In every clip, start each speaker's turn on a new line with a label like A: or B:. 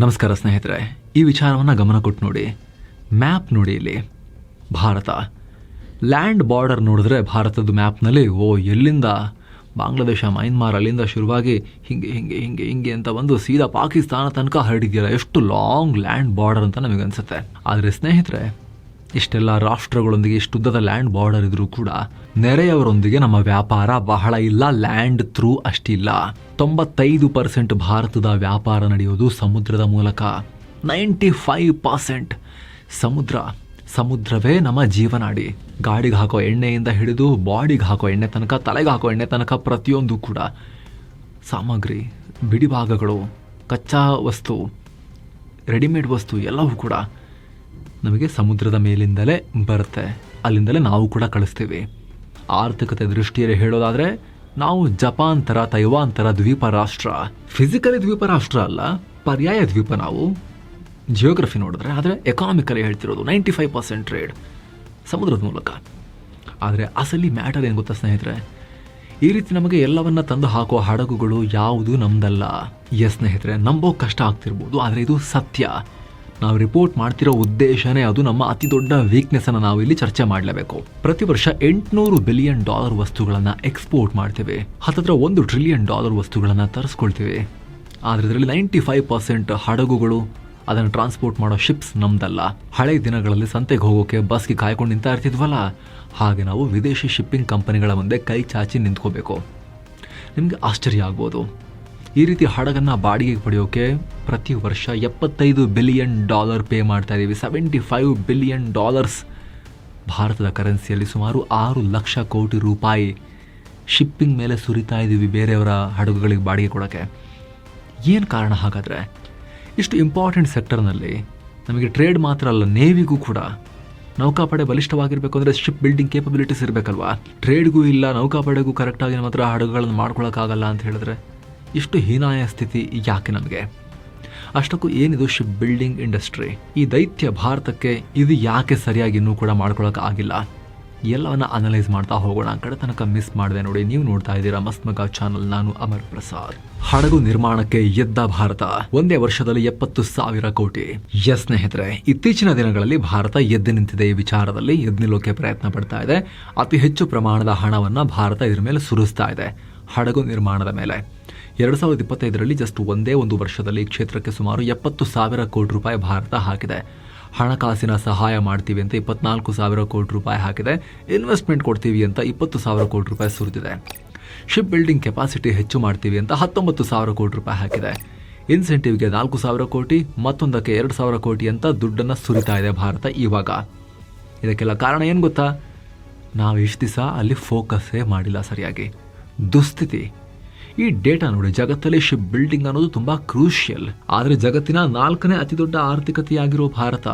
A: ನಮಸ್ಕಾರ ಸ್ನೇಹಿತರೆ, ಈ ವಿಚಾರವನ್ನು ಗಮನ ಕೊಟ್ಟು ನೋಡಿ. ಮ್ಯಾಪ್ ನೋಡಿ, ಇಲ್ಲಿ ಭಾರತ ಲ್ಯಾಂಡ್ ಬಾರ್ಡರ್ ನೋಡಿದ್ರೆ ಭಾರತದ ಮ್ಯಾಪ್ನಲ್ಲಿ ಎಲ್ಲಿಂದ ಬಾಂಗ್ಲಾದೇಶ, ಮಯನ್ಮಾರ್ ಅಲ್ಲಿಂದ ಶುರುವಾಗಿ ಹಿಂಗೆ ಹಿಂಗೆ ಹಿಂಗೆ ಹಿಂಗೆ ಅಂತ ಬಂದು ಸೀದಾ ಪಾಕಿಸ್ತಾನ ತನಕ ಹರಡಿದೆಯಲ್ಲ, ಎಷ್ಟು ಲಾಂಗ್ ಲ್ಯಾಂಡ್ ಬಾರ್ಡರ್ ಅಂತ ನಮಗೆ ಅನಿಸುತ್ತೆ. ಆದರೆ ಸ್ನೇಹಿತರೆ, ಇಷ್ಟೆಲ್ಲ ರಾಷ್ಟ್ರಗಳೊಂದಿಗೆ ಇಷ್ಟುದ್ದದ ಲ್ಯಾಂಡ್ ಬಾರ್ಡರ್ ಇದ್ರೂ ಕೂಡ ನೆರೆಯವರೊಂದಿಗೆ ನಮ್ಮ ವ್ಯಾಪಾರ ಬಹಳ ಇಲ್ಲ. Land through ಅಷ್ಟಿಲ್ಲ. 95% ಭಾರತದ ವ್ಯಾಪಾರ ನಡೆಯೋದು ಸಮುದ್ರದ ಮೂಲಕ. 95% ಸಮುದ್ರವೇ ನಮ್ಮ ಜೀವನಾಡಿ. ಗಾಡಿಗೆ ಹಾಕೋ ಎಣ್ಣೆಯಿಂದ ಹಿಡಿದು ಬಾಡಿಗೆ ಹಾಕೋ ಎಣ್ಣೆ ತನಕ, ತಲೆಗೆ ಹಾಕೋ ಎಣ್ಣೆ ತನಕ ಪ್ರತಿಯೊಂದು ಕೂಡ ಸಾಮಗ್ರಿ, ಬಿಡಿಭಾಗಗಳು, ಕಚ್ಚಾ ವಸ್ತು, ರೆಡಿಮೇಡ್ ವಸ್ತು ಎಲ್ಲವೂ ಕೂಡ ನಮಗೆ ಸಮುದ್ರದ ಮೇಲಿಂದಲೇ ಬರುತ್ತೆ. ಅಲ್ಲಿಂದಲೇ ನಾವು ಕೂಡ ಕಳಿಸ್ತೀವಿ. ಆರ್ಥಿಕತೆ ದೃಷ್ಟಿಯಲ್ಲಿ ಹೇಳೋದಾದರೆ ನಾವು ಜಪಾನ್ ಥರ, ತೈವಾನ್ ಥರ ದ್ವೀಪ ರಾಷ್ಟ್ರ. ಫಿಸಿಕಲಿ ದ್ವೀಪ ರಾಷ್ಟ್ರ ಅಲ್ಲ, ಪರ್ಯಾಯ ದ್ವೀಪ ನಾವು ಜಿಯೋಗ್ರಫಿ ನೋಡಿದ್ರೆ. ಆದರೆ ಎಕಾನಮಿಕಲಿ ಹೇಳ್ತಿರೋದು 95% ಟ್ರೇಡ್ ಸಮುದ್ರದ ಮೂಲಕ. ಆದರೆ ಅಸಲಿ ಮ್ಯಾಟರ್ ಏನು ಗೊತ್ತಾ ಸ್ನೇಹಿತರೆ, ಈ ರೀತಿ ನಮಗೆ ಎಲ್ಲವನ್ನ ತಂದು ಹಾಕೋ ಹಡಗುಗಳು ಯಾವುದು ನಮ್ದಲ್ಲ. ಸ್ನೇಹಿತರೆ, ನಂಬೋಕೆ ಕಷ್ಟ ಆಗ್ತಿರ್ಬೋದು, ಆದರೆ ಇದು ಸತ್ಯ. ನಾವು ರಿಪೋರ್ಟ್ ಮಾಡ್ತಿರೋ ಉದ್ದೇಶನೇ ಅದು. ನಮ್ಮ ಅತಿ ದೊಡ್ಡ ವೀಕ್ನೆಸ್ ಅನ್ನು ನಾವು ಇಲ್ಲಿ ಚರ್ಚೆ ಮಾಡಲೇಬೇಕು. ಪ್ರತಿ ವರ್ಷ $800 ಬಿಲಿಯನ್ ವಸ್ತುಗಳನ್ನ ಎಕ್ಸ್ಪೋರ್ಟ್ ಮಾಡ್ತೇವೆ. ಹತ್ತತ್ರ $1 ಟ್ರಿಲಿಯನ್ ವಸ್ತುಗಳನ್ನ ತರಿಸ್ಕೊಳ್ತೀವಿ. ಆದರೆ ಇದರಲ್ಲಿ 95% ಹಡಗುಗಳು, ಅದನ್ನು ಟ್ರಾನ್ಸ್ಪೋರ್ಟ್ ಮಾಡೋ ಶಿಪ್ಸ್ ನಮ್ದಲ್ಲ. ಹಳೆ ದಿನಗಳಲ್ಲಿ ಸಂತೆಗೆ ಹೋಗೋಕೆ ಬಸ್ಗೆ ಕಾಯ್ಕೊಂಡು ನಿಂತ ಇರ್ತಿದ್ವಲ್ಲ, ಹಾಗೆ ನಾವು ವಿದೇಶಿ ಶಿಪ್ಪಿಂಗ್ ಕಂಪನಿಗಳ ಮುಂದೆ ಕೈ ಚಾಚಿ ನಿಂತ್ಕೋಬೇಕು. ನಿಮಗೆ ಆಶ್ಚರ್ಯ ಆಗ್ಬೋದು, ಈ ರೀತಿ ಹಡಗನ್ನು ಬಾಡಿಗೆಗೆ ಪಡೆಯೋಕೆ ಪ್ರತಿ ವರ್ಷ $75 ಬಿಲಿಯನ್ ಪೇ ಮಾಡ್ತಾ ಇದ್ದೀವಿ. $75 ಬಿಲಿಯನ್ ಭಾರತದ ಕರೆನ್ಸಿಯಲ್ಲಿ ಸುಮಾರು 6 ಲಕ್ಷ ಕೋಟಿ ರೂಪಾಯಿ ಶಿಪ್ಪಿಂಗ್ ಮೇಲೆ ಸುರಿತಾ ಇದ್ದೀವಿ ಬೇರೆಯವರ ಹಡಗುಗಳಿಗೆ ಬಾಡಿಗೆ ಕೊಡೋಕ್ಕೆ. ಏನು ಕಾರಣ ಹಾಗಾದರೆ? ಇಷ್ಟು ಇಂಪಾರ್ಟೆಂಟ್ ಸೆಕ್ಟರ್ನಲ್ಲಿ ನಮಗೆ ಟ್ರೇಡ್ ಮಾತ್ರ ಅಲ್ಲ, ನೇವಿಗೂ ಕೂಡ ನೌಕಾಪಡೆ ಬಲಿಷ್ಠವಾಗಿರಬೇಕು ಅಂದರೆ ಶಿಪ್ ಬಿಲ್ಡಿಂಗ್ ಕೇಪಬಿಲಿಟೀಸ್ ಇರಬೇಕಲ್ವಾ. ಟ್ರೇಡ್ಗೂ ಇಲ್ಲ, ನೌಕಾಪಡೆಗೂ ಕರೆಕ್ಟಾಗಿ ನಮ್ಮ ಹತ್ರ ಹಡಗುಗಳನ್ನು ಮಾಡ್ಕೊಳ್ಳೋಕ್ಕಾಗಲ್ಲ ಅಂತ ಹೇಳಿದ್ರೆ ಇಷ್ಟು ಹೀನಾಯ ಸ್ಥಿತಿ ಯಾಕೆ ನಮಗೆ? ಅಷ್ಟಕ್ಕೂ ಏನಿದು ಶಿಪ್ ಬಿಲ್ಡಿಂಗ್ ಇಂಡಸ್ಟ್ರಿ? ಈ ದೈತ್ಯ ಭಾರತಕ್ಕೆ ಇದು ಯಾಕೆ ಸರಿಯಾಗಿ ಇನ್ನೂ ಕೂಡ ಮಾಡ್ಕೊಳ್ಳೋಕೆ ಆಗಿಲ್ಲ? ಎಲ್ಲವನ್ನ ಅನಲೈಸ್ ಮಾಡ್ತಾ ಹೋಗೋಣ. ಕಡೆ ತನಕ ಮಿಸ್ ಮಾಡಿದೆ ನೋಡಿ. ನೀವು ನೋಡ್ತಾ ಇದ್ದೀರಾ ಮಸ್ತ್ ಮಗ ಚಾನಲ್. ನಾನು ಅಮರ್ ಪ್ರಸಾದ್. ಹಡಗು ನಿರ್ಮಾಣಕ್ಕೆ ಎದ್ದ ಭಾರತ ಒಂದೇ ವರ್ಷದಲ್ಲಿ 70,000 ಕೋಟಿ. ಸ್ನೇಹಿತರೆ, ಇತ್ತೀಚಿನ ದಿನಗಳಲ್ಲಿ ಭಾರತ ಎದ್ದು ನಿಂತಿದೆ. ಈ ವಿಚಾರದಲ್ಲಿ ಎದ್ದು ನಿಲ್ಲೋಕೆ ಪ್ರಯತ್ನ ಪಡ್ತಾ ಇದೆ. ಅತಿ ಹೆಚ್ಚು ಪ್ರಮಾಣದ ಹಣವನ್ನ ಭಾರತ ಇದ್ರ ಮೇಲೆ ಸುರಿಸ್ತಾ ಇದೆ, ಹಡಗು ನಿರ್ಮಾಣದ ಮೇಲೆ. 2025ರಲ್ಲಿ ಜಸ್ಟ್ ಒಂದೇ ಒಂದು ವರ್ಷದಲ್ಲಿ ಈ ಕ್ಷೇತ್ರಕ್ಕೆ ಸುಮಾರು 70,000 ಕೋಟಿ ರೂಪಾಯಿ ಭಾರತ ಹಾಕಿದೆ. ಹಣಕಾಸಿನ ಸಹಾಯ ಮಾಡ್ತೀವಿ ಅಂತ 24,000 ಕೋಟಿ ರೂಪಾಯಿ ಹಾಕಿದೆ. ಇನ್ವೆಸ್ಟ್ಮೆಂಟ್ ಕೊಡ್ತೀವಿ ಅಂತ 20,000 ಕೋಟಿ ರೂಪಾಯಿ ಸುರಿದಿದೆ. ಶಿಪ್ ಬಿಲ್ಡಿಂಗ್ ಕೆಪಾಸಿಟಿ ಹೆಚ್ಚು ಮಾಡ್ತೀವಿ ಅಂತ 19,000 ಕೋಟಿ ರೂಪಾಯಿ ಹಾಕಿದೆ. ಇನ್ಸೆಂಟಿವ್ಗೆ 4,000 ಕೋಟಿ, ಮತ್ತೊಂದಕ್ಕೆ 2,000 ಕೋಟಿ ಅಂತ ದುಡ್ಡನ್ನು ಸುರಿತಾ ಇದೆ ಭಾರತ ಇವಾಗ. ಇದಕ್ಕೆಲ್ಲ ಕಾರಣ ಏನು ಗೊತ್ತಾ? ನಾವು ಇಷ್ಟು ದಿವಸ ಅಲ್ಲಿ ಫೋಕಸ್ಸೇ ಮಾಡಿಲ್ಲ ಸರಿಯಾಗಿ. ದುಸ್ಥಿತಿ. ಈ ಡೇಟಾ ನೋಡಿ, ಜಗತ್ತಲ್ಲಿ ಶಿಪ್ ಬಿಲ್ಡಿಂಗ್ ಅನ್ನೋದು ತುಂಬಾ ಕ್ರೂಷಿಯಲ್. ಆದರೆ ಜಗತ್ತಿನ 4ನೇ ಅತಿ ದೊಡ್ಡ ಆರ್ಥಿಕತೆಯಾಗಿರೋ ಭಾರತ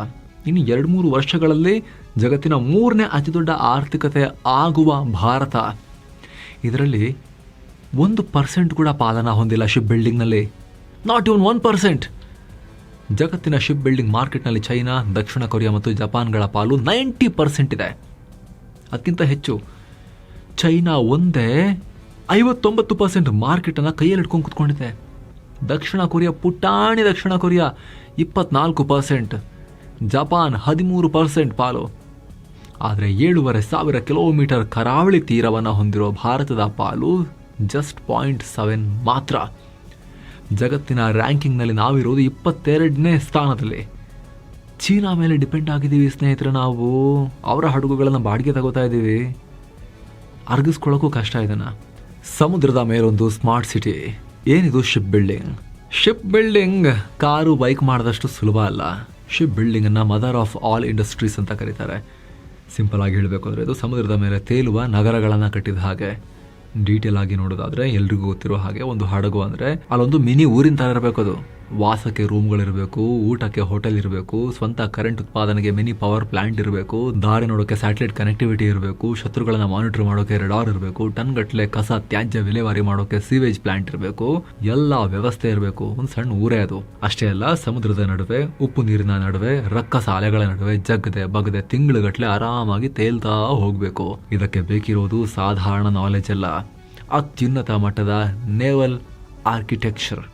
A: ಇನ್ನು 2-3 ವರ್ಷಗಳಲ್ಲಿ ಜಗತ್ತಿನ 3ನೇ ಅತಿ ದೊಡ್ಡ ಆರ್ಥಿಕತೆ ಆಗುವ ಭಾರತ, ಇದರಲ್ಲಿ 1% ಕೂಡ ಪಾಲನ ಹೊಂದಿಲ್ಲ ಶಿಪ್ ಬಿಲ್ಡಿಂಗ್ನಲ್ಲಿ. Not even 1%. ಜಗತ್ತಿನ ಶಿಪ್ ಬಿಲ್ಡಿಂಗ್ ಮಾರ್ಕೆಟ್ನಲ್ಲಿ ಚೈನಾ, ದಕ್ಷಿಣ ಕೊರಿಯಾ ಮತ್ತು ಜಪಾನ್ಗಳ ಪಾಲು 90% ಇದೆ. ಅದಕ್ಕಿಂತ ಹೆಚ್ಚು ಚೈನಾ ಒಂದೇ 59% ಮಾರ್ಕೆಟನ್ನು ಕೈಯಲ್ಲಿ ಇಟ್ಕೊಂಡು ಕುತ್ಕೊಂಡಿದೆ. ದಕ್ಷಿಣ ಕೊರಿಯಾ, ಪುಟಾಣಿ ದಕ್ಷಿಣ ಕೊರಿಯಾ 24%, ಜಪಾನ್ 13% ಪಾಲು. ಆದರೆ 7,500 ಕಿಲೋಮೀಟರ್ ಕರಾವಳಿ ತೀರವನ್ನು ಹೊಂದಿರೋ ಭಾರತದ ಪಾಲು ಜಸ್ಟ್ 0.7 ಮಾತ್ರ. ಜಗತ್ತಿನ ರ್ಯಾಂಕಿಂಗ್ನಲ್ಲಿ ನಾವಿರೋದು 22ನೇ ಸ್ಥಾನದಲ್ಲಿ. ಚೀನಾ ಮೇಲೆ ಡಿಪೆಂಡ್ ಆಗಿದ್ದೀವಿ ಸ್ನೇಹಿತರೆ ನಾವು. ಅವರ ಹಡಗುಗಳನ್ನು ಬಾಡಿಗೆ ತಗೋತಾ ಇದ್ದೀವಿ. ಅರ್ಗಿಸ್ಕೊಳ್ಳೋಕ್ಕೂ ಕಷ್ಟ ಇದನ್ನು. ಸಮುದ್ರದ ಮೇಲೊಂದು ಸ್ಮಾರ್ಟ್ ಸಿಟಿ. ಏನಿದು ship building? Ship building car, bike ಮಾಡಿದಷ್ಟು ಸುಲಭ ಅಲ್ಲ. ಶಿಪ್ ಬಿಲ್ಡಿಂಗನ್ನು ಮದರ್ ಆಫ್ ಆಲ್ ಇಂಡಸ್ಟ್ರೀಸ್ ಅಂತ ಕರೀತಾರೆ. ಸಿಂಪಲ್ ಆಗಿ ಹೇಳಬೇಕು ಅಂದರೆ ಇದು ಸಮುದ್ರದ ಮೇಲೆ ತೇಲುವ ನಗರಗಳನ್ನು ಕಟ್ಟಿದ ಹಾಗೆ. ಡೀಟೇಲ್ ಆಗಿ ನೋಡೋದಾದರೆ ಎಲ್ರಿಗೂ ಗೊತ್ತಿರೋ ಹಾಗೆ ಒಂದು ಹಡಗು ಅಂದರೆ ಅಲ್ಲೊಂದು ಮಿನಿ ಊರಿನ ಥರ ಇರಬೇಕು. ಅದು ವಾಸಕ್ಕೆ ರೂಮ್ಗಳಿರಬೇಕು, ಊಟಕ್ಕೆ ಹೋಟೆಲ್ ಇರಬೇಕು, ಸ್ವಂತ ಕರೆಂಟ್ ಉತ್ಪಾದನೆಗೆ ಮಿನಿ ಪವರ್ ಪ್ಲಾಂಟ್ ಇರಬೇಕು, ದಾರಿ ನೋಡೋಕೆ ಸ್ಯಾಟಲೈಟ್ ಕನೆಕ್ಟಿವಿಟಿ ಇರಬೇಕು, ಶತ್ರುಗಳನ್ನ ಮಾನಿಟರ್ ಮಾಡೋಕೆ ರೆಡಾರ್ ಇರಬೇಕು, ಟನ್ ಗಟ್ಟಲೆ ಕಸ ತ್ಯಾಜ್ಯ ವಿಲೇವಾರಿ ಮಾಡೋಕೆ ಸೀವೇಜ್ ಪ್ಲಾಂಟ್ ಇರಬೇಕು, ಎಲ್ಲ ವ್ಯವಸ್ಥೆ ಇರಬೇಕು. ಒಂದು ಸಣ್ಣ ಊರೇ ಅದು. ಅಷ್ಟೇ ಅಲ್ಲ, ಸಮುದ್ರದ ನಡುವೆ, ಉಪ್ಪು ನೀರಿನ ನಡುವೆ, ರಕ್ಕಸ ಅಲೆಗಳ ನಡುವೆ ಜಗ್ಗದೆ ಬಗದೆ ತಿಂಗಳುಗಟ್ಟಲೆ ಆರಾಮಾಗಿ ತೇಲ್ತಾ ಹೋಗಬೇಕು. ಇದಕ್ಕೆ ಬೇಕಿರೋದು ಸಾಧಾರಣ ನಾಲೆಜ್ ಅಲ್ಲ, ಅತ್ಯುನ್ನತ ಮಟ್ಟದ ನೇವಲ್ ಆರ್ಕಿಟೆಕ್ಚರ್.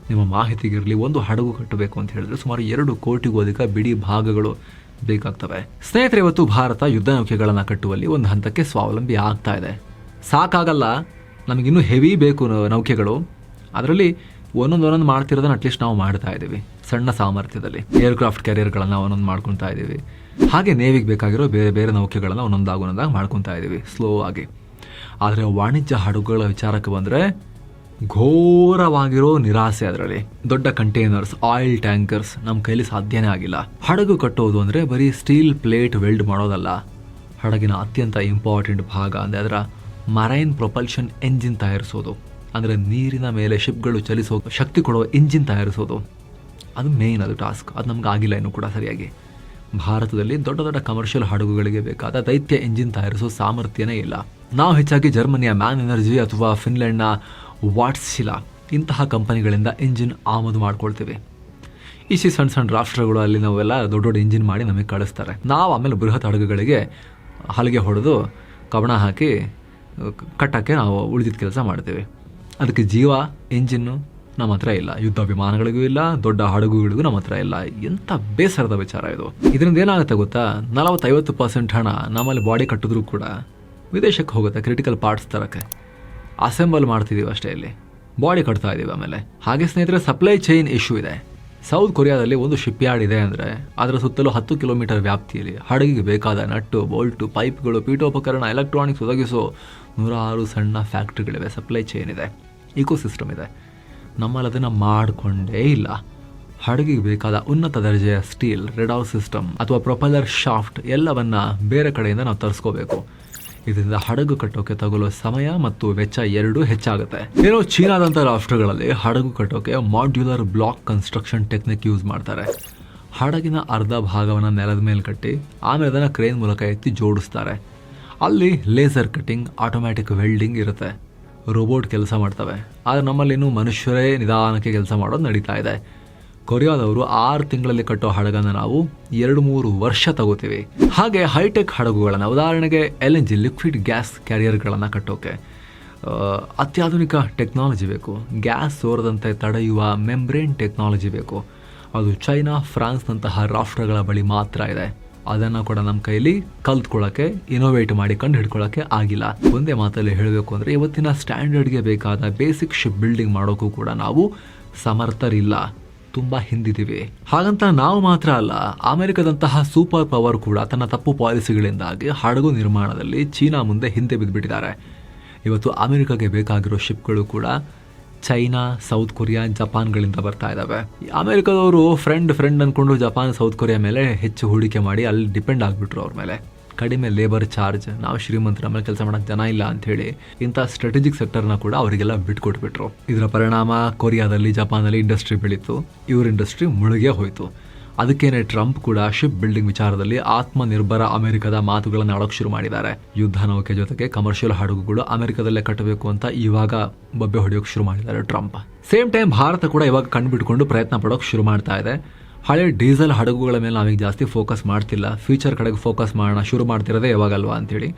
A: ನಿಮ್ಮ ಮಾಹಿತಿಗಿರಲಿ, ಒಂದು ಹಡಗು ಕಟ್ಟಬೇಕು ಅಂತ ಹೇಳಿದ್ರೆ ಸುಮಾರು 2 ಕೋಟಿಗೂ ಅಧಿಕ ಬಿಡಿ ಭಾಗಗಳು ಬೇಕಾಗ್ತವೆ. ಸ್ನೇಹಿತರೆ, ಇವತ್ತು ಭಾರತ ಯುದ್ಧ ನೌಕೆಗಳನ್ನು ಕಟ್ಟುವಲ್ಲಿ ಒಂದು ಹಂತಕ್ಕೆ ಸ್ವಾವಲಂಬಿ ಆಗ್ತಾ ಇದೆ. ಸಾಕಾಗಲ್ಲ, ನಮಗಿನ್ನೂ ಹೆವಿ ಬೇಕು ನೌಕೆಗಳು. ಅದರಲ್ಲಿ ಒಂದೊಂದು ಮಾಡ್ತಿರೋದನ್ನ ಅಟ್ಲೀಸ್ಟ್ ನಾವು ಮಾಡ್ತಾ ಇದ್ದೀವಿ ಸಣ್ಣ ಸಾಮರ್ಥ್ಯದಲ್ಲಿ. ಏರ್ಕ್ರಾಫ್ಟ್ ಕ್ಯಾರಿಯರ್ಗಳನ್ನು ಒಂದೊಂದು ಮಾಡ್ಕೊತಾ ಇದ್ದೀವಿ. ಹಾಗೆ ನೇವಿಗೆ ಬೇಕಾಗಿರೋ ಬೇರೆ ಬೇರೆ ನೌಕೆಗಳನ್ನು ಒಂದೊಂದಾಗಿ ಮಾಡ್ಕೊತಾ ಇದ್ದೀವಿ ಸ್ಲೋ ಆಗಿ. ಆದರೆ ವಾಣಿಜ್ಯ ಹಡಗುಗಳ ವಿಚಾರಕ್ಕೆ ಬಂದರೆ ಘೋರವಾಗಿರೋ ನಿರಾಸೆ. ಅದರಲ್ಲಿ ದೊಡ್ಡ ಕಂಟೈನರ್ಸ್, ಆಯಿಲ್ ಟ್ಯಾಂಕರ್ಸ್ ನಮ್ಮ ಕೈಲಿ ಸಾಧ್ಯನೇ ಆಗಿಲ್ಲ. ಹಡಗು ಕಟ್ಟೋದು ಅಂದರೆ ಬರೀ ಸ್ಟೀಲ್ ಪ್ಲೇಟ್ ವೆಲ್ಡ್ ಮಾಡೋದಲ್ಲ. ಹಡಗಿನ ಅತ್ಯಂತ ಇಂಪಾರ್ಟೆಂಟ್ ಭಾಗ ಅಂದರೆ ಅದರ ಮರೈನ್ ಪ್ರೊಪಲ್ಷನ್ ಎಂಜಿನ್ ತಯಾರಿಸೋದು. ಅಂದರೆ ನೀರಿನ ಮೇಲೆ ಶಿಪ್ಗಳು ಚಲಿಸೋ ಶಕ್ತಿ ಕೊಡೋ ಇಂಜಿನ್ ತಯಾರಿಸೋದು. ಅದು ಮೇಯ್ನ್, ಅದು ಟಾಸ್ಕ್. ಅದು ನಮ್ಗೆ ಆಗಿಲ್ಲ ಇನ್ನೂ ಕೂಡ ಸರಿಯಾಗಿ. ಭಾರತದಲ್ಲಿ ದೊಡ್ಡ ದೊಡ್ಡ ಕಮರ್ಷಿಯಲ್ ಹಡಗುಗಳಿಗೆ ಬೇಕಾದ ದೈತ್ಯ ಎಂಜಿನ್ ತಯಾರಿಸೋ ಸಾಮರ್ಥ್ಯನೇ ಇಲ್ಲ. ನಾವು ಹೆಚ್ಚಾಗಿ ಜರ್ಮನಿಯ ಮ್ಯಾನ್ ಎನರ್ಜಿ ಅಥವಾ ಫಿನ್ಲೆಂಡ್ನ ವಾಟ್ಸಿಲಾ ಇಂತಹ ಕಂಪನಿಗಳಿಂದ ಇಂಜಿನ್ ಆಮದು ಮಾಡ್ಕೊಳ್ತೀವಿ. ಇಷ್ಟು ಸಣ್ಣ ಸಣ್ಣ ರಾಷ್ಟ್ರಗಳು ಅಲ್ಲಿ ನಾವೆಲ್ಲ ದೊಡ್ಡ ದೊಡ್ಡ ಇಂಜಿನ್ ಮಾಡಿ ನಮಗೆ ಕಳಿಸ್ತಾರೆ. ನಾವು ಆಮೇಲೆ ಬೃಹತ್ ಹಡಗುಗಳಿಗೆ ಹಲಿಗೆ ಹೊಡೆದು ಕವಣ ಹಾಕಿ ಕಟ್ಟಕ್ಕೆ ನಾವು ಉಳಿದಿದ್ದ ಕೆಲಸ ಮಾಡ್ತೀವಿ. ಅದಕ್ಕೆ ಜೀವ ಇಂಜಿನ್ನು ನಮ್ಮ ಹತ್ರ ಇಲ್ಲ, ಯುದ್ಧ ವಿಮಾನಗಳಿಗೂ ಇಲ್ಲ, ದೊಡ್ಡ ಹಡಗುಗಳಿಗೂ ನಮ್ಮ ಹತ್ರ ಇಲ್ಲ. ಎಂಥ ಬೇಸರದ ವಿಚಾರ ಇದು. ಇದರಿಂದ ಏನಾಗುತ್ತೆ ಗೊತ್ತಾ, 40-50% ಹಣ ನಮ್ಮಲ್ಲಿ ಬಾಡಿ ಕಟ್ಟಿದ್ರೂ ಕೂಡ ವಿದೇಶಕ್ಕೆ ಹೋಗುತ್ತೆ ಕ್ರಿಟಿಕಲ್ ಪಾರ್ಟ್ಸ್ ತರಕ್ಕೆ. ಅಸೆಂಬಲ್ ಮಾಡ್ತಿದ್ದೀವಿ ಅಷ್ಟೇ, ಇಲ್ಲಿ ಬಾಡಿ ಕಟ್ತಾ ಇದ್ದೀವಿ. ಆಮೇಲೆ ಹಾಗೆ ಸ್ನೇಹಿತರೆ, ಸಪ್ಲೈ ಚೈನ್ ಇಶ್ಯೂ ಇದೆ. ಸೌತ್ ಕೊರಿಯಾದಲ್ಲಿ ಒಂದು ಶಿಪ್ ಯಾರ್ಡ್ ಇದೆ ಅಂದರೆ ಅದರ ಸುತ್ತಲೂ 10 ಕಿಲೋಮೀಟರ್ ವ್ಯಾಪ್ತಿಯಲ್ಲಿ ಹಡಗಿಗೆ ಬೇಕಾದ ನಟ್ಟು, ಬೋಲ್ಟು, ಪೈಪ್ಗಳು, ಪೀಠೋಪಕರಣ, ಎಲೆಕ್ಟ್ರಾನಿಕ್ಸ್ ಒದಗಿಸೋ 106 ಸಣ್ಣ ಫ್ಯಾಕ್ಟ್ರಿಗಳಿವೆ. ಸಪ್ಲೈ ಚೈನ್ ಇದೆ, ಇಕೋಸಿಸ್ಟಮ್ ಇದೆ. ನಮ್ಮಲ್ಲಿ ಅದನ್ನು ಮಾಡಿಕೊಂಡೇ ಇಲ್ಲ. ಹಡಗಿಗೆ ಬೇಕಾದ ಉನ್ನತ ದರ್ಜೆಯ ಸ್ಟೀಲ್, ರೆಡಾರ್ ಸಿಸ್ಟಮ್ ಅಥವಾ ಪ್ರೊಪೆಲ್ಲರ್ ಶಾಫ್ಟ್ ಎಲ್ಲವನ್ನ ಬೇರೆ ಕಡೆಯಿಂದ ನಾವು ತರಿಸ್ಕೋಬೇಕು. ಇದರಿಂದ ಹಡಗು ಕಟ್ಟೋಕೆ ತಗೊಳ್ಳೋ ಸಮಯ ಮತ್ತು ವೆಚ್ಚ ಎರಡೂ ಹೆಚ್ಚಾಗುತ್ತೆ. ಏನೋ ಚೀನಾದಂಥ ರಾಷ್ಟ್ರಗಳಲ್ಲಿ ಹಡಗು ಕಟ್ಟೋಕೆ modular block construction technique use ಮಾಡ್ತಾರೆ. ಹಡಗಿನ ಅರ್ಧ ಭಾಗವನ್ನು ನೆಲದ ಮೇಲೆ ಕಟ್ಟಿ ಆಮೇಲೆ ಅದನ್ನು ಕ್ರೇನ್ ಮೂಲಕ ಎತ್ತಿ ಜೋಡಿಸ್ತಾರೆ. ಅಲ್ಲಿ ಲೇಸರ್ ಕಟ್ಟಿಂಗ್, ಆಟೋಮ್ಯಾಟಿಕ್ ವೆಲ್ಡಿಂಗ್ ಇರುತ್ತೆ. ರೋಬೋಟ್ ಕೆಲಸ ಮಾಡ್ತವೆ. ಆದರೆ ನಮ್ಮಲ್ಲಿ ಇನ್ನೂ ಮನುಷ್ಯರೇ ನಿಧಾನಕ್ಕೆ ಕೆಲಸ ಮಾಡೋದು ನಡೀತಾ ಇದೆ. ಕೊರಿಯಾದವರು 6 ತಿಂಗಳಲ್ಲಿ ಕಟ್ಟೋ ಹಡಗನ್ನು ನಾವು 2-3 ವರ್ಷ ತಗೋತೀವಿ. ಹಾಗೆ ಹೈಟೆಕ್ ಹಡಗುಗಳನ್ನು, ಉದಾಹರಣೆಗೆ LNG ಲಿಕ್ವಿಡ್ ಗ್ಯಾಸ್ ಕ್ಯಾರಿಯರ್ಗಳನ್ನು ಕಟ್ಟೋಕೆ ಅತ್ಯಾಧುನಿಕ ಟೆಕ್ನಾಲಜಿ ಬೇಕು. ಗ್ಯಾಸ್ ಸೋರದಂತೆ ತಡೆಯುವ ಮೆಂಬ್ರೇನ್ ಟೆಕ್ನಾಲಜಿ ಬೇಕು. ಅದು ಚೈನಾ, ಫ್ರಾನ್ಸ್ನಂತಹ ರಾಷ್ಟ್ರಗಳ ಬಳಿ ಮಾತ್ರ ಇದೆ. ಅದನ್ನು ಕೂಡ ನಮ್ಮ ಕೈಲಿ ಕಲ್ತ್ಕೊಳ್ಳೋಕ್ಕೆ, ಇನೋವೇಟ್ ಮಾಡಿ ಕಂಡು ಹಿಡ್ಕೊಳ್ಳೋಕ್ಕೆ ಆಗಿಲ್ಲ. ಒಂದೇ ಮಾತಲ್ಲಿ ಹೇಳಬೇಕು ಅಂದರೆ ಇವತ್ತಿನ ಸ್ಟ್ಯಾಂಡರ್ಡ್ಗೆ ಬೇಕಾದ ಬೇಸಿಕ್ ಶಿಪ್ ಬಿಲ್ಡಿಂಗ್ ಮಾಡೋಕ್ಕೂ ಕೂಡ ನಾವು ಸಮರ್ಥರಿಲ್ಲ, ತುಂಬ ಹಿಂದಿದ್ದೀವಿ. ಹಾಗಂತ ನಾವು ಮಾತ್ರ ಅಲ್ಲ, ಅಮೆರಿಕದಂತಹ ಸೂಪರ್ ಪವರ್ ಕೂಡ ತನ್ನ ತಪ್ಪು ಪಾಲಿಸಿಗಳಿಂದಾಗಿ ಹಡಗು ನಿರ್ಮಾಣದಲ್ಲಿ ಚೀನಾ ಮುಂದೆ ಹಿಂದೆ ಬಿದ್ದುಬಿಟ್ಟಿದ್ದಾರೆ. ಇವತ್ತು ಅಮೆರಿಕಾಗೆ ಬೇಕಾಗಿರೋ ಶಿಪ್ಗಳು ಕೂಡ ಚೈನಾ, ಸೌತ್ ಕೊರಿಯಾ, ಜಪಾನ್ಗಳಿಂದ ಬರ್ತಾ ಇದ್ದಾವೆ. ಅಮೆರಿಕದವರು ಫ್ರೆಂಡ್ ಅಂದ್ಕೊಂಡು ಜಪಾನ್, ಸೌತ್ ಕೊರಿಯಾ ಮೇಲೆ ಹೆಚ್ಚು ಹೂಡಿಕೆ ಮಾಡಿ ಅಲ್ಲಿ ಡಿಪೆಂಡ್ ಆಗಿಬಿಟ್ರು. ಅವ್ರ ಮೇಲೆ ಕಡಿಮೆ ಲೇಬರ್ ಚಾರ್ಜ್, ನಾವು ಶ್ರೀಮಂತರ ಮೇಲೆ ಕೆಲಸ ಮಾಡೋಕ್ಕೆ ಜನ ಇಲ್ಲ ಅಂಥೇಳಿ ಇಂಥ ಸ್ಟ್ರಾಟಜಿಕ್ ಸೆಕ್ಟರ್ನ ಕೂಡ ಅವರಿಗೆಲ್ಲ ಬಿಟ್ಕೊಟ್ಬಿಟ್ರು. ಇದರ ಪರಿಣಾಮ ಕೊರಿಯಾದಲ್ಲಿ, ಜಪಾನಲ್ಲಿ ಇಂಡಸ್ಟ್ರಿ ಬೆಳೀತು, ಇವ್ರ ಇಂಡಸ್ಟ್ರಿ ಮುಳುಗೇ ಹೋಯಿತು. ಅದಕ್ಕೇನೆ ಟ್ರಂಪ್ ಕೂಡ ಶಿಪ್ ಬಿಲ್ಡಿಂಗ್ ವಿಚಾರದಲ್ಲಿ ಆತ್ಮನಿರ್ಭರ ಅಮೆರಿಕದ ಮಾತುಗಳನ್ನು ಆಡೋಕೆ ಶುರು ಮಾಡಿದ್ದಾರೆ. ಯುದ್ಧ ನೌಕೆ ಜೊತೆಗೆ ಕಮರ್ಷಿಯಲ್ ಹಡಗುಗಳು ಅಮೆರಿಕದಲ್ಲೇ ಕಟ್ಟಬೇಕು ಅಂತ ಇವಾಗ ಬಬ್ಬೆ ಹೊಡೆಯೋಕೆ ಶುರು ಮಾಡಿದ್ದಾರೆ ಟ್ರಂಪ್. ಸೇಮ್ ಟೈಮ್ ಭಾರತ ಕೂಡ ಇವಾಗ ಕಂಡುಬಿಟ್ಕೊಂಡು ಪ್ರಯತ್ನ ಪಡೋಕೆ ಶುರು ಮಾಡ್ತಾ ಇದೆ. ಹಳೆ ಡೀಸೆಲ್ ಹಡಗುಗಳ ಮೇಲೆ ನಾವೀಗ ಜಾಸ್ತಿ ಫೋಕಸ್ ಮಾಡ್ತಿಲ್ಲ, ಫ್ಯೂಚರ್ ಕಡೆಗೆ ಫೋಕಸ್ ಮಾಡೋಣ ಶುರು ಮಾಡ್ತಿರೋದೇ ಯಾವಾಗಲ್ವಾ ಅಂತೇಳಿ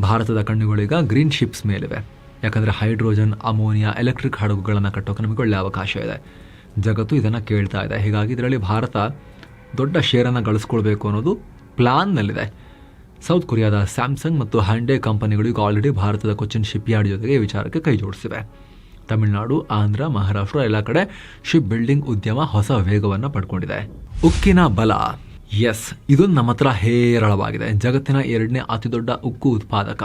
A: ಭಾರತದ ಕಣ್ಣುಗಳೀಗ ಗ್ರೀನ್ ಶಿಪ್ಸ್ ಮೇಲಿವೆ. ಯಾಕಂದರೆ ಹೈಡ್ರೋಜನ್, ಅಮೋನಿಯಾ, ಎಲೆಕ್ಟ್ರಿಕ್ ಹಡಗುಗಳನ್ನು ಕಟ್ಟೋಕೆ ನಮಗೆ ಒಳ್ಳೆ ಅವಕಾಶ ಇದೆ. ಜಗತ್ತು ಇದನ್ನು ಕೇಳ್ತಾ ಇದೆ. ಹೀಗಾಗಿ ಇದರಲ್ಲಿ ಭಾರತ ದೊಡ್ಡ ಶೇರನ್ನು ಗಳಿಸ್ಕೊಳ್ಬೇಕು ಅನ್ನೋದು ಪ್ಲಾನ್ನಲ್ಲಿದೆ. ಸೌತ್ ಕೊರಿಯಾದ ಸ್ಯಾಮ್ಸಂಗ್ ಮತ್ತು ಹ್ಯಾಂಡೆ ಕಂಪನಿಗಳು ಈಗ ಆಲ್ರೆಡಿ ಭಾರತದ ಕೊಚ್ಚಿನ್ ಶಿಪ್ ಯಾರ್ಡ್ ಜೊತೆಗೆ ಈ ವಿಚಾರಕ್ಕೆ ಕೈ ಜೋಡಿಸಿವೆ. ತಮಿಳುನಾಡು, ಆಂಧ್ರ, ಮಹಾರಾಷ್ಟ್ರ ಎಲ್ಲ ಕಡೆ ಶಿಪ್ ಬಿಲ್ಡಿಂಗ್ ಉದ್ಯಮ ಹೊಸ ವೇಗವನ್ನು ಪಡ್ಕೊಂಡಿದೆ. ಉಕ್ಕಿನ ಬಲ, ಎಸ್, ಇದು ನಮ್ಮ ಹತ್ರ ಹೇರಳವಾಗಿದೆ. ಜಗತ್ತಿನ 2ನೇ ಅತಿ ದೊಡ್ಡ ಉಕ್ಕು ಉತ್ಪಾದಕ.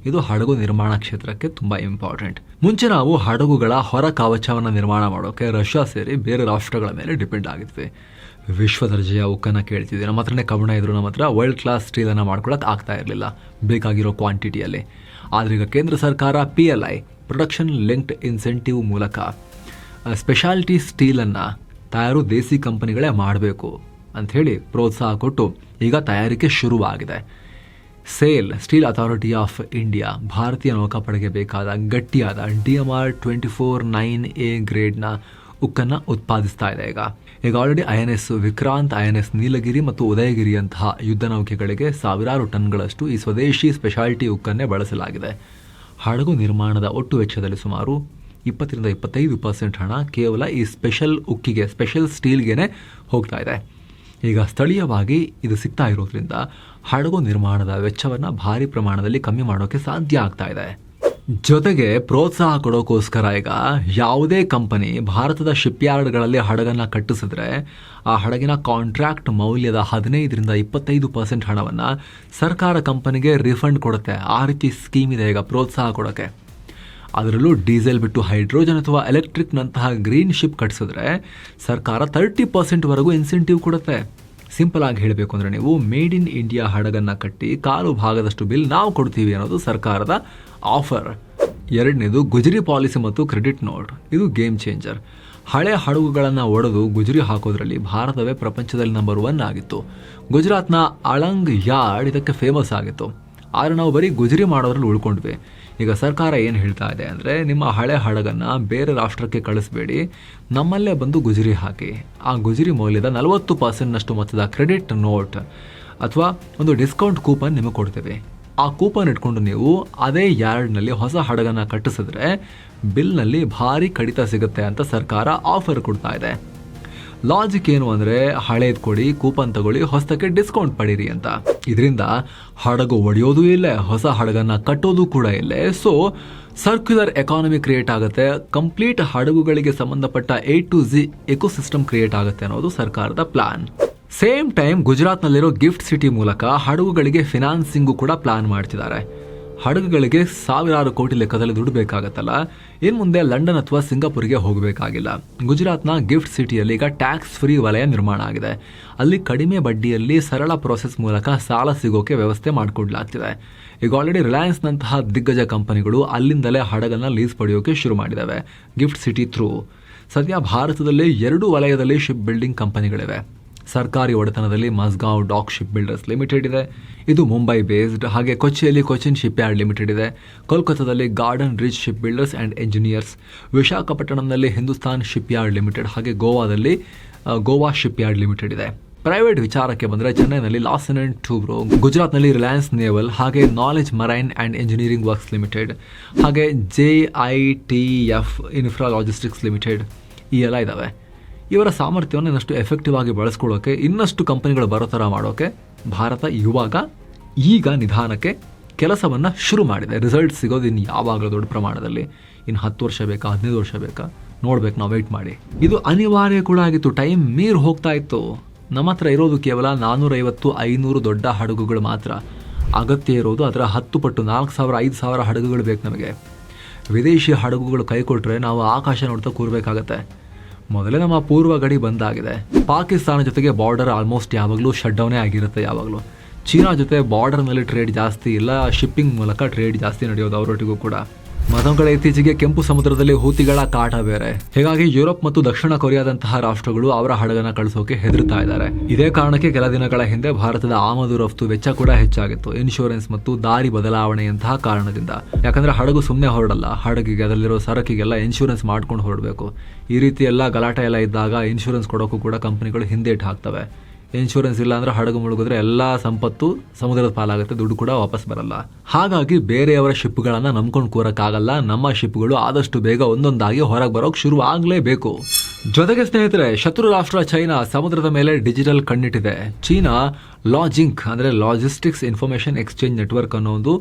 A: ಇದು ಹಡಗು ನಿರ್ಮಾಣ ಕ್ಷೇತ್ರಕ್ಕೆ ತುಂಬ ಇಂಪಾರ್ಟೆಂಟ್. ಮುಂಚೆ ನಾವು ಹಡಗುಗಳ ಹೊರ ಕವಚವನ್ನು ನಿರ್ಮಾಣ ಮಾಡೋಕೆ ರಷ್ಯಾ ಸೇರಿ ಬೇರೆ ರಾಷ್ಟ್ರಗಳ ಮೇಲೆ ಡಿಪೆಂಡ್ ಆಗಿದ್ವಿ. ವಿಶ್ವ ದರ್ಜೆಯ ಉಕ್ಕನ್ನು ಕೇಳ್ತಿದ್ವಿ. ನಮ್ಮ ಹತ್ರನೇ ಕಬ್ಬಣ ಇದ್ರು, ನಮ್ಮ ಹತ್ರ ವರ್ಲ್ಡ್ ಕ್ಲಾಸ್ ಸ್ಟೀಲನ್ನು ಮಾಡ್ಕೊಳಕ್ಕೆ ಆಗ್ತಾ ಇರಲಿಲ್ಲ ಬೇಕಾಗಿರೋ ಕ್ವಾಂಟಿಟಿಯಲ್ಲಿ. ಆದರೆ ಈಗ ಕೇಂದ್ರ ಸರ್ಕಾರ PLI, ಪ್ರೊಡಕ್ಷನ್ ಲಿಂಕ್ಡ್ ಇನ್ಸೆಂಟಿವ್ ಮೂಲಕ ಸ್ಪೆಷಾಲಿಟಿ ಸ್ಟೀಲನ್ನು ತಯಾರು ದೇಸಿ ಕಂಪನಿಗಳೇ ಮಾಡಬೇಕು ಅಂಥೇಳಿ ಪ್ರೋತ್ಸಾಹ ಕೊಟ್ಟು ಈಗ ತಯಾರಿಕೆ ಶುರುವಾಗಿದೆ. Sale, steel authority of India, ಭಾರತೀಯ ನೌಕಾಪಡೆಗೆ ಬೇಕಾದ ಗಟ್ಟಿಯಾದ DMR 24-9A ಗ್ರೇಡ್ನ ಉಕ್ಕನ್ನು ಉತ್ಪಾದಿಸ್ತಾ ಇದೆ. ಈಗ ಆಲ್ರೆಡಿ INS ವಿಕ್ರಾಂತ್, INS ನೀಲಗಿರಿ ಮತ್ತು ಉದಯಗಿರಿಯಂತಹ ಯುದ್ಧ ನೌಕೆಗಳಿಗೆ 1000 ಟನ್ಗಳಷ್ಟು ಈ ಸ್ವದೇಶಿ ಸ್ಪೆಷಾಲಿಟಿ ಉಕ್ಕನ್ನೇ ಬಳಸಲಾಗಿದೆ. ಹಡಗು ನಿರ್ಮಾಣದ ಒಟ್ಟು ವೆಚ್ಚದಲ್ಲಿ ಸುಮಾರು 20-25% ಹಣ ಕೇವಲ ಈ ಸ್ಪೆಷಲ್ ಉಕ್ಕಿಗೆ, ಸ್ಪೆಷಲ್ ಸ್ಟೀಲ್ಗೆ ಹೋಗ್ತಾ ಇದೆ. ಈಗ ಸ್ಥಳೀಯವಾಗಿ ಇದು ಸಿಗ್ತಾ ಇರೋದ್ರಿಂದ ಹಡಗು ನಿರ್ಮಾಣದ ವೆಚ್ಚವನ್ನು ಭಾರಿ ಪ್ರಮಾಣದಲ್ಲಿ ಕಮ್ಮಿ ಮಾಡೋಕ್ಕೆ ಸಾಧ್ಯ ಆಗ್ತಾ ಇದೆ. ಜೊತೆಗೆ ಪ್ರೋತ್ಸಾಹ ಕೊಡೋಕ್ಕೋಸ್ಕರ ಈಗ ಯಾವುದೇ ಕಂಪನಿ ಭಾರತದ ಶಿಪ್ಯಾರ್ಡ್ಗಳಲ್ಲಿ ಹಡಗನ್ನು ಕಟ್ಟಿಸಿದ್ರೆ ಆ ಹಡಗಿನ ಕಾಂಟ್ರಾಕ್ಟ್ ಮೌಲ್ಯದ 15-25% ಹಣವನ್ನು ಸರ್ಕಾರ ಕಂಪನಿಗೆ ರಿಫಂಡ್ ಕೊಡುತ್ತೆ. ಆ ರೀತಿ ಸ್ಕೀಮ್ ಇದೆ ಈಗ ಪ್ರೋತ್ಸಾಹ ಕೊಡೋಕ್ಕೆ. ಅದರಲ್ಲೂ ಡೀಸೆಲ್ ಬಿಟ್ಟು ಹೈಡ್ರೋಜನ್ ಅಥವಾ ಎಲೆಕ್ಟ್ರಿಕ್ನಂತಹ ಗ್ರೀನ್ ಶಿಪ್ ಕಟ್ಟಿಸಿದ್ರೆ ಸರ್ಕಾರ 30%ವರೆಗೂ ಇನ್ಸೆಂಟಿವ್ ಕೊಡುತ್ತೆ. ಸಿಂಪಲ್ ಆಗಿ ಹೇಳಬೇಕು ಅಂದರೆ ನೀವು ಮೇಡ್ ಇನ್ ಇಂಡಿಯಾ ಹಡಗನ್ನು ಕಟ್ಟಿ ಕಾಲು ಭಾಗದಷ್ಟು ಬಿಲ್ ನಾವು ಕೊಡ್ತೀವಿ ಅನ್ನೋದು ಸರ್ಕಾರದ ಆಫರ್. ಎರಡನೇದು ಗುಜರಿ ಪಾಲಿಸಿ ಮತ್ತು ಕ್ರೆಡಿಟ್ ನೋಟ್. ಇದು ಗೇಮ್ ಚೇಂಜರ್. ಹಳೆ ಹಡಗುಗಳನ್ನು ಒಡೆದು ಗುಜರಿ ಹಾಕೋದ್ರಲ್ಲಿ ಭಾರತವೇ ಪ್ರಪಂಚದಲ್ಲಿ ನಂಬರ್ 1 ಆಗಿತ್ತು. ಗುಜರಾತ್ನ ಅಳಂಗ್ ಯಾರ್ಡ್ ಇದಕ್ಕೆ ಫೇಮಸ್ ಆಗಿತ್ತು. ಆದರೆ ನಾವು ಬರೀ ಗುಜರಿ ಮಾಡೋದ್ರಲ್ಲಿ ಉಳ್ಕೊಂಡ್ವಿ. ಈಗ ಸರ್ಕಾರ ಏನು ಹೇಳ್ತಾ ಇದೆ ಅಂದರೆ, ನಿಮ್ಮ ಹಳೆ ಹಡಗನ್ನು ಬೇರೆ ರಾಷ್ಟ್ರಕ್ಕೆ ಕಳಿಸ್ಬೇಡಿ, ನಮ್ಮಲ್ಲೇ ಬಂದು ಗುಜರಿ ಹಾಕಿ. ಆ ಗುಜರಿ ಮೌಲ್ಯದ 40%ನಷ್ಟು ಮೊತ್ತದ ಕ್ರೆಡಿಟ್ ನೋಟ್ ಅಥವಾ ಒಂದು ಡಿಸ್ಕೌಂಟ್ ಕೂಪನ್ ನಿಮಗೆ ಕೊಡ್ತೇವೆ. ಆ ಕೂಪನ್ ಇಟ್ಕೊಂಡು ನೀವು ಅದೇ ಯಾರ್ಡ್ನಲ್ಲಿ ಹೊಸ ಹಡಗನ್ನು ಕಟ್ಟಿಸಿದ್ರೆ ಬಿಲ್ನಲ್ಲಿ ಭಾರಿ ಕಡಿತ ಸಿಗುತ್ತೆ ಅಂತ ಸರ್ಕಾರ ಆಫರ್ ಕೊಡ್ತಾ ಇದೆ. ಲಾಜಿಕ್ ಏನು ಅಂದರೆ, ಹಳೇದು ಕೊಡಿ, ಕೂಪನ್ ತಗೊಳ್ಳಿ, ಹೊಸದಕ್ಕೆ ಡಿಸ್ಕೌಂಟ್ ಪಡೀರಿ ಅಂತ. ಇದರಿಂದ ಹಡಗು ಒಡೆಯೋದು ಇಲ್ಲೇ, ಹೊಸ ಹಡಗನ್ನು ಕಟ್ಟೋದು ಕೂಡ ಇಲ್ಲೇ. ಸೊ ಸರ್ಕ್ಯುಲರ್ ಎಕಾನಮಿ ಕ್ರಿಯೇಟ್ ಆಗುತ್ತೆ. ಕಂಪ್ಲೀಟ್ ಹಡಗುಗಳಿಗೆ ಸಂಬಂಧಪಟ್ಟ A to Z ecosystem create ಆಗುತ್ತೆ ಅನ್ನೋದು ಸರ್ಕಾರದ ಪ್ಲಾನ್. ಸೇಮ್ ಟೈಮ್ ಗುಜರಾತ್ನಲ್ಲಿರೋ ಗಿಫ್ಟ್ ಸಿಟಿ ಮೂಲಕ ಹಡಗುಗಳಿಗೆ ಫಿನಾನ್ಸಿಂಗು ಕೂಡ ಪ್ಲಾನ್ ಮಾಡ್ತಿದ್ದಾರೆ. ಹಡಗುಗಳಿಗೆ ಸಾವಿರಾರು ಕೋಟಿ ಲೆಕ್ಕದಲ್ಲಿ ದುಡ್ಡು ಬೇಕಾಗತ್ತಲ್ಲ, ಇನ್ನು ಮುಂದೆ ಲಂಡನ್ ಅಥವಾ ಸಿಂಗಾಪುರ್ಗೆ ಹೋಗಬೇಕಾಗಿಲ್ಲ. ಗುಜರಾತ್ನ ಗಿಫ್ಟ್ ಸಿಟಿಯಲ್ಲಿ ಈಗ ಟ್ಯಾಕ್ಸ್ ಫ್ರೀ ವಲಯ ನಿರ್ಮಾಣ ಆಗಿದೆ. ಅಲ್ಲಿ ಕಡಿಮೆ ಬಡ್ಡಿಯಲ್ಲಿ ಸರಳ ಪ್ರೋಸೆಸ್ ಮೂಲಕ ಸಾಲ ಸಿಗೋಕೆ ವ್ಯವಸ್ಥೆ ಮಾಡಿಕೊಡ್ಲಾಗ್ತಿದೆ. ಈಗ ಆಲ್ರೆಡಿ ರಿಲಯನ್ಸ್ನಂತಹ ದಿಗ್ಗಜ ಕಂಪನಿಗಳು ಅಲ್ಲಿಂದಲೇ ಹಡಗನ್ನು ಲೀಸ್ ಪಡೆಯೋಕೆ ಶುರು ಮಾಡಿದ್ದಾವೆ ಗಿಫ್ಟ್ ಸಿಟಿ ಥ್ರೂ. ಸದ್ಯ ಭಾರತದಲ್ಲಿ 2 ವಲಯದಲ್ಲಿ ಶಿಪ್ ಬಿಲ್ಡಿಂಗ್ ಕಂಪನಿಗಳಿವೆ. ಸರ್ಕಾರಿ ಒಡೆತನದಲ್ಲಿ Mazagon dock ship builders limited ಇದೆ, ಇದು ಮುಂಬೈ ಬೇಸ್ಡ್. ಹಾಗೆ ಕೊಚ್ಚಿಯಲ್ಲಿ ಕೊಚ್ಚಿನ್ ಶಿಪ್ ಯಾರ್ಡ್ ಲಿಮಿಟೆಡ್ ಇದೆ. ಕೋಲ್ಕತ್ತಾದಲ್ಲಿ garden reach ship builders and engineers. ವಿಶಾಖಪಟ್ಟಣಂನಲ್ಲಿ ಹಿಂದೂಸ್ತಾನ್ ಶಿಪ್ ಯಾರ್ಡ್ ಲಿಮಿಟೆಡ್. ಹಾಗೆ ಗೋವಾದಲ್ಲಿ ಗೋವಾ ಶಿಪ್ ಯಾರ್ಡ್ ಲಿಮಿಟೆಡ್ ಇದೆ. ಪ್ರೈವೇಟ್ ವಿಚಾರಕ್ಕೆ ಬಂದರೆ ಚೆನ್ನೈನಲ್ಲಿ ಲಾಸನ್ ಅಂಡ್ ಟೂಬ್ರೋ, ಗುಜರಾತ್ನಲ್ಲಿ ರಿಲಯನ್ಸ್ ನೇವಲ್, ಹಾಗೆ knowledge marine and engineering works limited, ಹಾಗೆ JITF ಇನ್ಫ್ರಾ ಲಾಜಿಸ್ಟಿಕ್ಸ್ ಲಿಮಿಟೆಡ್, ಈ ಎಲ್ಲ ಇದ್ದಾವೆ. ಇವರ ಸಾಮರ್ಥ್ಯವನ್ನು ಇನ್ನಷ್ಟು ಎಫೆಕ್ಟಿವ್ ಆಗಿ ಬಳಸ್ಕೊಳ್ಳೋಕೆ, ಇನ್ನಷ್ಟು ಕಂಪನಿಗಳು ಬರೋ ಥರ ಮಾಡೋಕ್ಕೆ ಭಾರತ ಈಗ ನಿಧಾನಕ್ಕೆ ಕೆಲಸವನ್ನು ಶುರು ಮಾಡಿದೆ. ರಿಸಲ್ಟ್ ಸಿಗೋದು ಇನ್ನು ಯಾವಾಗಲೂ ದೊಡ್ಡ ಪ್ರಮಾಣದಲ್ಲಿ. ಇನ್ನು 10 ವರ್ಷ ಬೇಕಾ, 15 ವರ್ಷ ಬೇಕಾ ನೋಡ್ಬೇಕು, ನಾವು ವೆಯ್ಟ್ ಮಾಡಿ. ಇದು ಅನಿವಾರ್ಯ ಕೂಡ ಆಗಿತ್ತು. ಟೈಮ್ ಮೀರ್ ಹೋಗ್ತಾ ಇತ್ತು. ನಮ್ಮ ಹತ್ರ ಇರೋದು ಕೇವಲ 450-500 ದೊಡ್ಡ ಹಡಗುಗಳು ಮಾತ್ರ. ಅಗತ್ಯ ಇರೋದು ಅದರ 10 ಪಟ್ಟು 4,000-5,000 ಹಡಗುಗಳು ಬೇಕು ನಮಗೆ. ವಿದೇಶಿ ಹಡಗುಗಳು ಕೈ ಕೊಟ್ಟರೆ ನಾವು ಆಕಾಶ ನೋಡ್ತಾ ಕೂರಬೇಕಾಗತ್ತೆ. ಮೊದಲೇ ನಮ್ಮ ಪೂರ್ವ ಗಡಿ ಬಂದಾಗಿದೆ. ಪಾಕಿಸ್ತಾನ ಜೊತೆಗೆ ಬಾರ್ಡರ್ ಆಲ್ಮೋಸ್ಟ್ ಯಾವಾಗಲೂ ಶಟ್ ಡೌನೇ ಆಗಿರುತ್ತೆ. ಯಾವಾಗಲೂ ಚೀನಾ ಜೊತೆ ಬಾರ್ಡರ್ನಲ್ಲಿ ಟ್ರೇಡ್ ಜಾಸ್ತಿ ಇಲ್ಲ, ಶಿಪ್ಪಿಂಗ್ ಮೂಲಕ ಟ್ರೇಡ್ ಜಾಸ್ತಿ ನಡೆಯೋದು ಅವರೊಟ್ಟಿಗೂ ಕೂಡ. ಮತ್ತೊಂದು ಕಡೆ ಇತ್ತೀಚೆಗೆ ಕೆಂಪು ಸಮುದ್ರದಲ್ಲಿ ಹೂತಿಗಳ ಕಾಟ ಬೇರೆ. ಹೀಗಾಗಿ ಯುರೋಪ್ ಮತ್ತು ದಕ್ಷಿಣ ಕೊರಿಯಾದಂತಹ ರಾಷ್ಟ್ರಗಳು ಅವರ ಹಡಗನ್ನ ಕಳಿಸೋಕೆ ಹೆದರ್ತಾ ಇದ್ದಾರೆ. ಇದೇ ಕಾರಣಕ್ಕೆ ಕೆಲ ದಿನಗಳ ಹಿಂದೆ ಭಾರತದ ಆಮದು ರಫ್ತು ವೆಚ್ಚ ಕೂಡ ಹೆಚ್ಚಾಗಿತ್ತು, ಇನ್ಶೂರೆನ್ಸ್ ಮತ್ತು ದಾರಿ ಬದಲಾವಣೆಯಂತಹ ಕಾರಣದಿಂದ. ಯಾಕಂದ್ರೆ ಹಡಗು ಸುಮ್ಮನೆ ಹೊರಡಲ್ಲ, ಹಡಗಿಗೆ ಅದರಲ್ಲಿರೋ ಸರಕಿಗೆಲ್ಲ ಇನ್ಶೂರೆನ್ಸ್ ಮಾಡ್ಕೊಂಡು ಹೊರಡಬೇಕು. ಈ ರೀತಿ ಎಲ್ಲ ಗಲಾಟೆ ಎಲ್ಲ ಇದ್ದಾಗ ಇನ್ಶೂರೆನ್ಸ್ ಕೊಡೋಕ್ಕೂ ಕೂಡ ಕಂಪನಿಗಳು ಹಿಂದೇಟು ಹಾಕ್ತವೆ. ಇನ್ಶೂರೆನ್ಸ್ ಇಲ್ಲ ಅಂದ್ರೆ ಹಡಗು ಮುಳುಗಿದ್ರೆ ಎಲ್ಲ ಸಂಪತ್ತು ಸಮುದ್ರದ ಪಾಲಾಗುತ್ತೆ, ದುಡ್ಡು ಕೂಡ ವಾಪಸ್ ಬರಲ್ಲ. ಹಾಗಾಗಿ ಬೇರೆಯವರ ಶಿಪ್ಗಳನ್ನು ನಂಬ್ಕೊಂಡು ಕೂರಕ್ಕಾಗಲ್ಲ. ನಮ್ಮ ಶಿಪ್ಗಳು ಆದಷ್ಟು ಬೇಗ ಒಂದೊಂದಾಗಿ ಹೊರಗೆ ಬರೋಕೆ ಶುರು ಆಗಲೇಬೇಕು. ಜೊತೆಗೆ ಸ್ನೇಹಿತರೆ, ಶತ್ರು ರಾಷ್ಟ್ರ ಚೈನಾ ಸಮುದ್ರದ ಮೇಲೆ ಡಿಜಿಟಲ್ ಕಣ್ಣಿಟ್ಟಿದೆ. ಚೀನಾ ಲಾಜಿಂಕ್ ಅಂದರೆ ಲಾಜಿಸ್ಟಿಕ್ಸ್ ಇನ್ಫಾರ್ಮೇಷನ್ ಎಕ್ಸ್ಚೇಂಜ್ ನೆಟ್ವರ್ಕ್ ಅನ್ನೋ ಒಂದು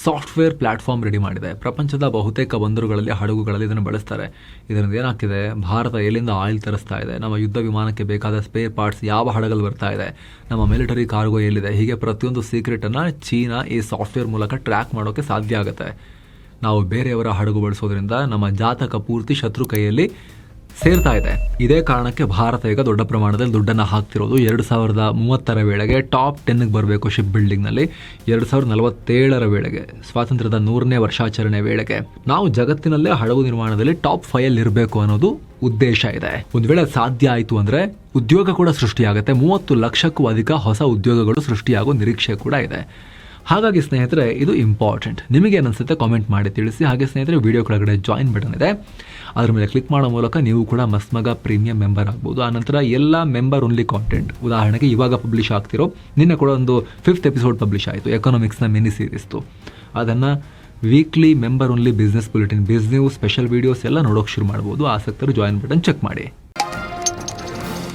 A: ಸಾಫ್ಟ್ವೇರ್ ಪ್ಲಾಟ್ಫಾರ್ಮ್ ರೆಡಿ ಮಾಡಿದೆ. ಪ್ರಪಂಚದ ಬಹುತೇಕ ಬಂದರುಗಳಲ್ಲಿ, ಹಡಗುಗಳಲ್ಲಿ ಇದನ್ನು ಬಳಸ್ತಾರೆ. ಇದರಿಂದ ಏನಾಗ್ತಿದೆ, ಭಾರತ ಎಲ್ಲಿಂದ ಆಯಿಲ್ ತರಿಸ್ತಾ ಇದೆ, ನಮ್ಮ ಯುದ್ಧ ವಿಮಾನಕ್ಕೆ ಬೇಕಾದ ಸ್ಪೇರ್ ಪಾರ್ಟ್ಸ್ ಯಾವ ಹಡಗಲ್ಲಿ ಬರ್ತಾ ಇದೆ, ನಮ್ಮ ಮಿಲಿಟರಿ ಕಾರ್ಗೋ ಎಲ್ಲಿದೆ, ಹೀಗೆ ಪ್ರತಿಯೊಂದು ಸೀಕ್ರೆಟನ್ನು ಚೀನಾ ಈ ಸಾಫ್ಟ್ವೇರ್ ಮೂಲಕ ಟ್ರ್ಯಾಕ್ ಮಾಡೋಕ್ಕೆ ಸಾಧ್ಯ ಆಗುತ್ತೆ. ನಾವು ಬೇರೆಯವರ ಹಡಗು ಬಳಸೋದ್ರಿಂದ ನಮ್ಮ ಜಾತಕ ಪೂರ್ತಿ ಶತ್ರು ಕೈಯಲ್ಲಿ ಸೇರ್ತಾ ಇದೆ. ಇದೇ ಕಾರಣಕ್ಕೆ ಭಾರತ ಈಗ ದೊಡ್ಡ ಪ್ರಮಾಣದಲ್ಲಿ ದುಡ್ಡನ್ನು ಹಾಕ್ತಿರೋದು. 2030 ವೇಳೆಗೆ ಟಾಪ್ 10ಗೆ ಬರಬೇಕು ಶಿಪ್ ಬಿಲ್ಡಿಂಗ್ನಲ್ಲಿ. 2047 ವೇಳೆಗೆ, ಸ್ವಾತಂತ್ರ್ಯದ 100ನೇ ವರ್ಷಾಚರಣೆ ವೇಳೆಗೆ ನಾವು ಜಗತ್ತಿನಲ್ಲೇ ಹಡಗು ನಿರ್ಮಾಣದಲ್ಲಿ ಟಾಪ್ 5 ಇರಬೇಕು ಅನ್ನೋದು ಉದ್ದೇಶ ಇದೆ. ಒಂದು ವೇಳೆ ಸಾಧ್ಯ ಆಯಿತು ಅಂದರೆ ಉದ್ಯೋಗ ಕೂಡ ಸೃಷ್ಟಿಯಾಗುತ್ತೆ. 30 ಲಕ್ಷಕ್ಕೂ ಅಧಿಕ ಹೊಸ ಉದ್ಯೋಗಗಳು ಸೃಷ್ಟಿಯಾಗೋ ನಿರೀಕ್ಷೆ ಕೂಡ ಇದೆ. ಹಾಗಾಗಿ ಸ್ನೇಹಿತರೆ, ಇದು ಇಂಪಾರ್ಟೆಂಟ್. ನಿಮಗೆ ಏನನ್ಸುತ್ತೆ ಕಾಮೆಂಟ್ ಮಾಡಿ ತಿಳಿಸಿ. ಹಾಗೆ ಸ್ನೇಹಿತರೆ, ವಿಡಿಯೋ ಕೆಳಗಡೆ ಜಾಯಿನ್ ಬಟನ್ ಇದೆ, ಅದರ ಮೇಲೆ ಕ್ಲಿಕ್ ಮಾಡೋ ಮೂಲಕ ನೀವು ಕೂಡ ಮಸ್ಮಗ ಪ್ರೀಮಿಯಂ ಮೆಂಬರ್ ಆಗ್ಬೋದು. ಆನಂತರ ಎಲ್ಲ ಮೆಂಬರ್ ಓನ್ಲಿ ಕಾಂಟೆಂಟ್, ಉದಾಹರಣೆಗೆ ಇವಾಗ ಪಬ್ಲಿಷ್ ಆಗ್ತಿರೋ, ನಿನ್ನೆ ಕೂಡ ಒಂದು 5th ಎಪಿಸೋಡ್ ಪಬ್ಲಿಷ್ ಆಯಿತು, ಎಕನಾಮಿಕ್ಸ್ನ ಮಿನಿ ಸೀರೀಸ್ತು. ಅದನ್ನು weekly member only business bulletin, business special videos ಎಲ್ಲ ನೋಡೋಕೆ ಶುರು ಮಾಡ್ಬೋದು. ಆಸಕ್ತರು ಜಾಯಿನ್ ಬಟನ್ ಚೆಕ್ ಮಾಡಿ.